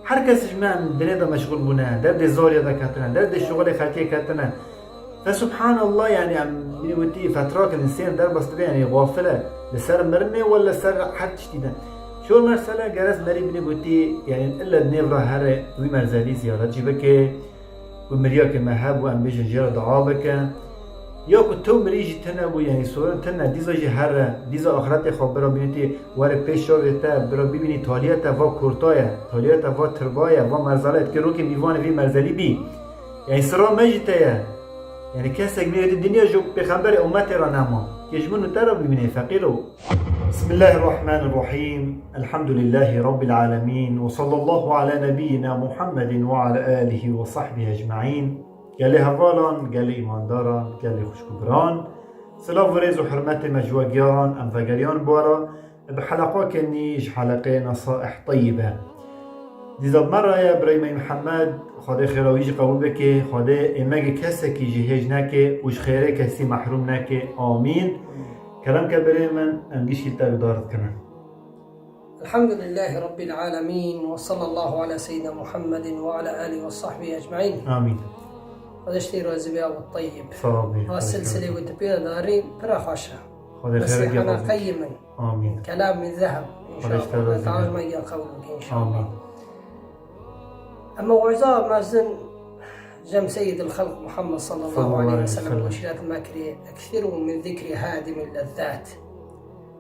هر کس جمع دنیا دا مشغول بونه درد زوریا دا کتنه درد شغل خلقی کتنه فسبحان الله يعني عم بيقولي فترات الإنسان در بس يعني غافلة لسر مرنة ولا سر حد جديدة شو المرسلة جالس مري بنقولي يعني إلا النيفرا هره ومرزالي زيارة جيبك ومرياك مهاب وأم بيجي جرا دعابك يا كتوم مريج تنا يعني صورة تنا ديزا جهرة ديزا آخرت خبرة بينتي واره پیش شویتا برا ببینی تالیتا و کورتایا تالیتا و تربایا و مرزالت که رو که میوان وی مرزالی بی يعني سرا مجتيا يعني كاسك من الدنيا جو بخبر أمتي رناما يجمن ترى بمن فقيره. بسم الله الرحمن الرحيم الحمد لله رب العالمين وصلى الله على نبينا محمد وعلى آله وصحبه أجمعين. قال لي هفالان قال لي إيمان داران قال لي خوشكبران سلاف وريز وحرمت مجواقيان أم فقريان بورا بحلقة كنيش حلقة نصائح طيبة ديزا مرة يا إبراهيم محمد خدا خيراويج قبول بك خدا إماجي كسكي جهج ناكي وش خيري كسي محروم ناكي آمين. كلام كبير من أنجيش كتاب دارت كمان. الحمد لله رب العالمين وصلى الله على سيدنا محمد وعلى آله وصحبه أجمعين. آمين. هذا اشتري الزبياء والطيب. صابي. والسلسلة والتبير دارين برا خاشة. خدا خيرك يا رب. قيما. آمين. كلام من ذهب إن شاء الله تعالى ما يقولك إن شاء الله. أما وعظام مازن جم سيد الخلق محمد صلى الله عليه وسلم وشيرات الماكرية أكثروا من ذكر هادم اللذات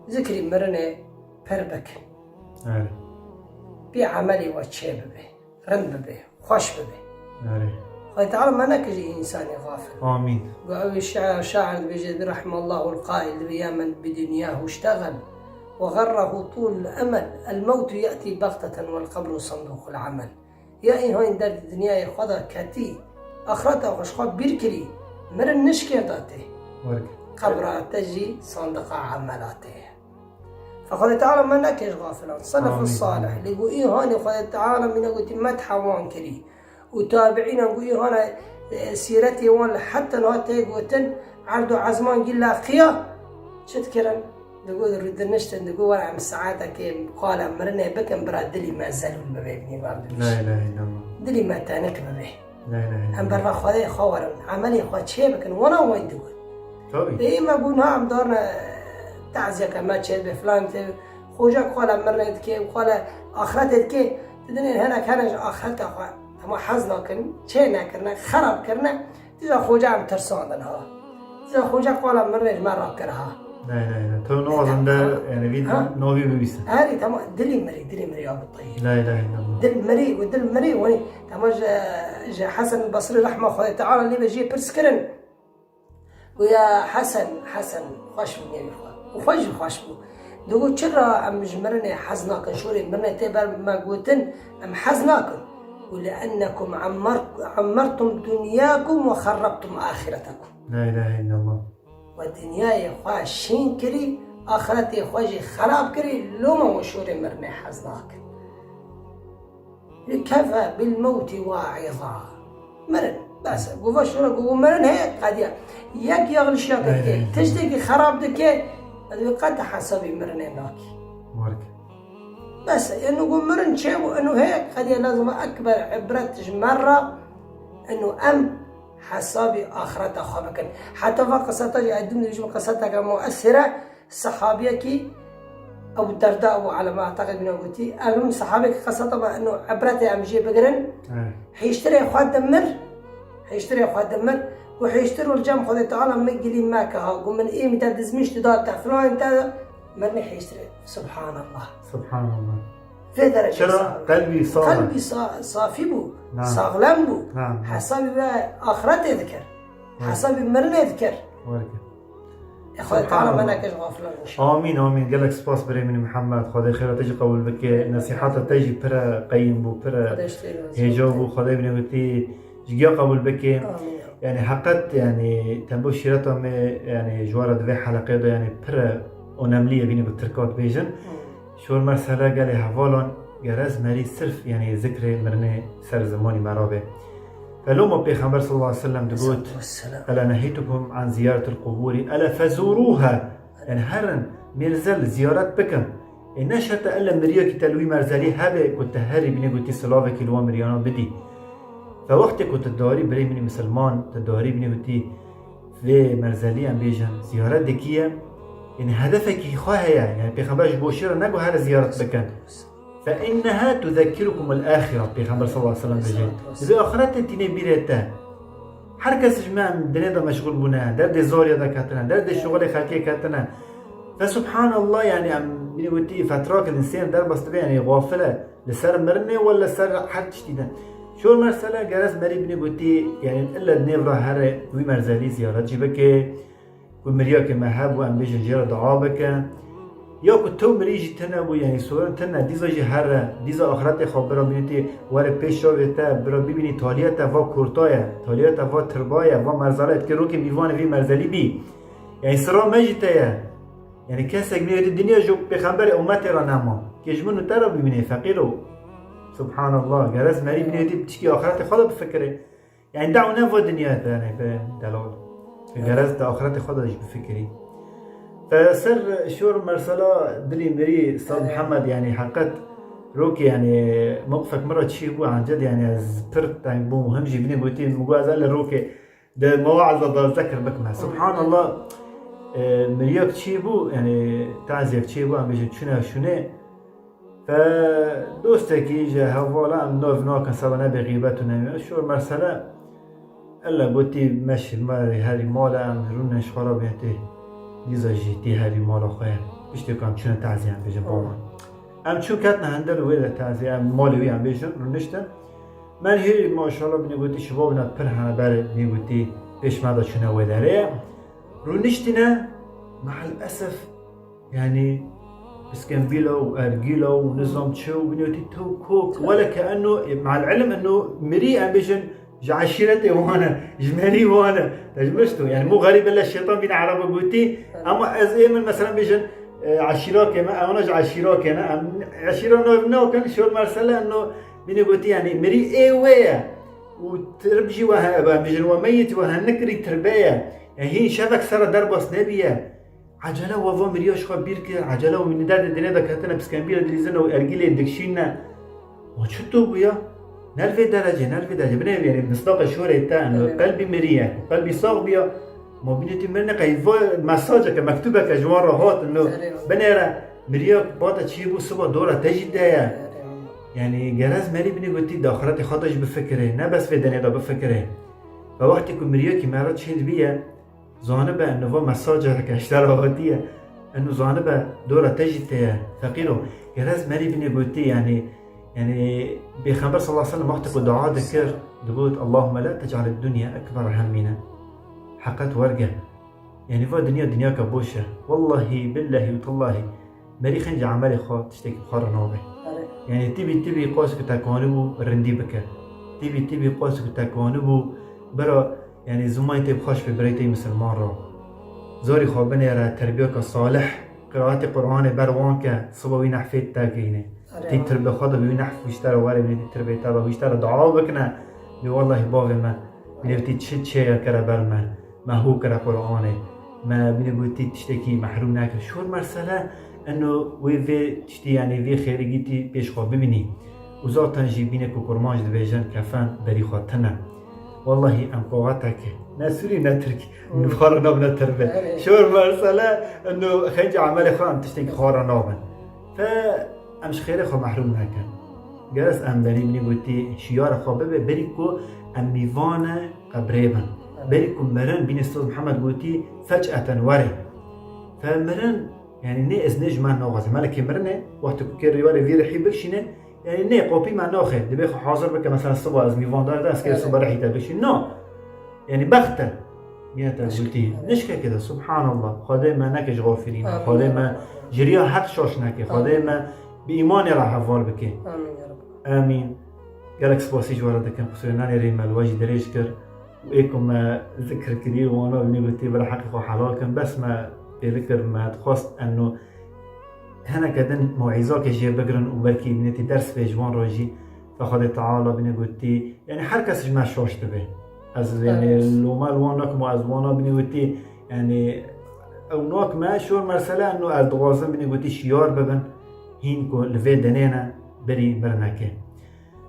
ذكر مرنة بربك بعملي وتشيب به رنب به خوش به قال تعالى ما نكجي إنسان غافل. آمين. وأبي الشاعر بيجي رحمه الله القائل بيامن بدنياه اشتغل وغره طول الأمل الموت يأتي بغتة والقبر صندوق العمل. يا إن هاي در الدنيا خدا كاتي آخرته وخشخات بيركري مرن نشكي داته قبر تجي صندوق عملاته. فقال تعالى ما نكش غافلا صنف الصالح اللي يقول إيه هاني قال تعالى من قلت مدحا وانكري وتابعين نقول إيه هانا سيرتي وان حتى لو تيجوتن عرضوا عزمان قل قيا شتكرن نقول رد النشتن نقول عم ساعاتك قال مرنا بكم برادلي ما زالوا المبيبني بعد لا إله إلا الله دلي ما تانك ببه لا إله إلا الله هم برا خذي خورن عملي خد شيء بكن وانا وين دول طبيعي ما قلنا عم دارنا تعزية كما تشيل بفلان خوجك قال مرنا كي وقال آخرتك كي تدني هنا كان آخرتك ما حزنا كن شيء كرنا خراب كرنا تجا خوجا عم ترساندنها تجا خوجا قال مرنا مرة كرها لا لا لا تو نوازن ده يعني فيد نوبي بيسا هاري تمام دلي مري يا ابو الطيب لا اله الا الله دل مري ودل مري وني تمام جا حسن البصري رحمه الله تعالى اللي بيجي برسكرن ويا حسن خوش مني وخوش دوغو تشرا ام جمرني حزناك شوري مرنا تبر ما قوتن ام حزناك ولانكم عمرتم دنياكم وخربتم اخرتكم. لا اله الا الله. والدنيا خواه شين كري آخرتي خواه خراب كري لوما وشوري مرمي حزناك لكفى بالموت واعظا مرن بس قوة شوري قوة مرن هيك قد يك يغلي شاكك تجدك خراب دك قد حسبي مرن هناكي بس انه قوة مرن شيء انه هيك قد لازم اكبر عبرتش مرة انه حسابي آخرته خابكن حتى فقصتها يقدم لي قصتها كمؤثرة صحابية كي أبو الدرداء على ما أعتقد من قلتي المهم صحابي قصتها إنه عبرته عم يجيب بقرن حيشتري أخوات دمر وحيشتروا الجام خذ تعالى مقلي ماك ها من إيه متى دزميش تدار تفلان أنت مرني حيشتري سبحان الله في درجة قلبي صافي بو صاغلم بو حسابي بقى آخرته يذكر حسابي مرنا يذكر يا أخوي تعالى ما نكش غافلان إن شاء الله. آمين قالك سباس بري من محمد خدا خير تجي قبول بك نصيحات تجي برا قيم بو برا هجابو خدا بنقولتي جيا قبول بك يعني حقت يعني تنبو شيرتهم يعني جوار دوي حلقة ده يعني برا ونملية بيني بالتركات بيجن شو المرسلة قال لي هفالون جرز مري صرف يعني ذكر مرني سر زماني مرابه فلو ما بيخبر صلى الله عليه وسلم تقول ألا نهيتكم عن زيارة القبور ألا فزوروها يعني هرن ميرزل زيارات بكم اینا شرط الا مریا کی تلوی مرزلی هبه کت هری بینی گوتی سلاوه کی لوا مریانا بدی فوقتی کت داری برای منی مسلمان تداری بینی گوتی في مرزلي ام بيجن زيارات دكيه يعني هدفك يخوها يعني بيغمبرش بوشيرة نقو هذا زيارة بكن فإنها تذكركم الآخرة بيغمبر صلى الله عليه وسلم بيجن إذا آخرت تيني بيرتا حركة جماعة من دنيا مشغول بنا درد زوريا دا كاتنا درد الشغل خلقية كاتنا فسبحان الله يعني عم بنقولي فترات الإنسان در بس يعني غافلة لسر مرنة ولا سر حد جديدة شو المرسلة جالس مري بنقولي يعني إلا نيفرا هره وي مرزلي زيارات جيبك ومريا كمهاب وأم بيجي جيرة دعابك يا كتو مريجي تنا ويعني صورة تنا ديزا جهرة ديزا آخرت خبرة بينتي وره پیشا ویتا برا ببینی تالیت و کورتایا تالیت و تربایا و مرزلات که رو که میوان وی مرزلی بی يعني سرا مجتایا يعني كاسك من الدنيا جو بخبر أمتي رانما كجمنو ترى بمني فقيرو سبحان الله جالس مري بني بتشكي آخرت خدا بفكره يعني دعونا في الدنيا يعني دلال جالس دا آخرت خدا دش بفكري فسر شور مرسلا دلي مري استاذ محمد يعني حقت روكي يعني موقفك مرة تشيبو عن جد يعني زبرت يعني بو مهم جيبني بوتين مجاز قال روكي ده مواعظ ضل ذكر بكمه سبحان الله مريك تشيبو يعني تعزيك تشيبو عم بيجي شنو فدوستك يجي هوالا ام نوف نوكن سبنا بغيبتنا شو المرسلة الا قلتي ماشي ماري هاري مالا ام رون شخورا بيهتي ديزا جيتي هاري مالا خويا بيشتي كام شنو تعزي عم بيجي بوما ام شو كاتنا هندل ويلا تعزي ام مالي وي عم بيجي رونشتن من هي ما شاء الله بني قلتي شبابنا برهنا بار بني قلتي بيش ماذا شنو وداري رونشتنا مع الأسف يعني اسكنبيلا وأرجيلا ونظام تشو بنيوتي تو كوك ولا كأنه مع العلم أنه مري أمبيجن عشيرتي وانا جمالي وانا تجمشتو يعني مو غريب إلا الشيطان بين عرب بوتي أما أزاي من مثلا بيجن عشيرة كما أنا عشيرة كنا عشيرة نو كان شو المرسلة أنه بيني بوتي يعني مري إيه ويا وتربجي وها بيجن وميت وهنكري تربية يعني هي شافك سر دربس نبيه عجله وفا مرياش خو بيرك عجله ومن دار الدنيا ده كاتنا بسكنبيلا دليزنا وارجيل دكشينا وشتو بيا نرفي درجه بني يعني مصداق الشهره تاع انه قلبي مريا قلبي صاغ بيا ما بينتي مرنا قيفا مساجك مكتوبه كجوار راهات انه بنيرا مريا باتا تشيبو صبح دوره تجدها يعني جراز مري بني قلتي ده اخرتي خاطش بفكره نه بس في الدنيا ده بفكره فوقت يكون مريا كي مرات شهد بيا زانبه انه و مساجه كاشتراهاتيه انه زانبه دوره تجد ثقيله جراز مري بني قلتي يعني بخبر صلى الله عليه وسلم وقت دعاء ذكر دقوت اللهم لا تجعل الدنيا اكبر همنا حقت ورقه يعني فا دنيا كبوشه والله بالله وتالله مري خنج عملي خو تشتكي بخار نوبه يعني تبي قاسك تكونبو رندي بك تبي قاسك تكونبو برا يعني زمان تب خوش في بريتي مسلمان را زاري خوابني را تربية صالح قراءة قرآن بروان صبوي نحفيت تاكينه تي تربية خاطر بيوي نحف ويشترى واري بني تربية تابا ويشترى دعاء بكنا بي والله بابي ما بني تشد شيء كرا برما ما هو كرا قرآن ما بني قلتي تشتكي محروم ناكل شو المرسلة انه وي تشتي يعني في خارجيتي بيش خواب ببني وزار تنجي بينك وكرمانج دبيجان كفان بري خواتنا والله ام قواتك ناسوري نترك نبخار نابنا تربه شو المرسلة انه خنج عمل خام تشتكي خارا نابن فامش خير خو محروم نكن جلس ام بني بني قلتي شيار خوابه بريكو ام ميفانا قبريبا بريكو مرن بين استاذ محمد قلتي فجأة وري فمرن يعني ني ازنج ما نوغز مالك مرنه وقت كير يوري في رحي بكشينه يعني ني قوبي ما ناخذ دبي حاضر بك مثلا الصبح از ميفان دار ده اسكي الصبح رح يتبشي نو يعني بختة ميتا قلتي نشكا كده سبحان الله خدای ما نكش غافلين خدای ما جريا حق شاش نكي خدای ما بإيمان راح حفال بكي آمين يا رب آمين قالك سباسي جوارد كان قصيرناني ريما الواجي دريش كر وإيكم ما ذكر كبير وانا بني قلتي بلا حقيقة حلال بس ما بذكر ما تخص انه هنا كدن موعظة كجي بقرن وبركي بنتي درس في جوان راجي فخد تعالى بني قلتي يعني حركة جمع شوش تبه از يعني لو ما الوانك مو از وانا بني قلتي يعني او نوك ما شو المرسلة انه الدوازن بني قلتي شيار ببن هينكو لفي دنينا بري برناكي.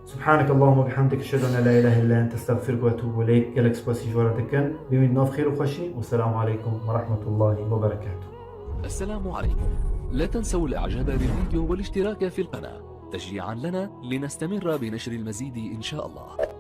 سبحانك اللهم وبحمدك أشهد أن لا إله إلا أنت أستغفرك وأتوب إليك. يلك سباسي جوارتكن بمن نوف خير وخشي، والسلام عليكم ورحمة الله وبركاته. السلام عليكم. لا تنسوا الإعجاب بالفيديو والاشتراك في القناة تشجيعا لنا لنستمر بنشر المزيد إن شاء الله.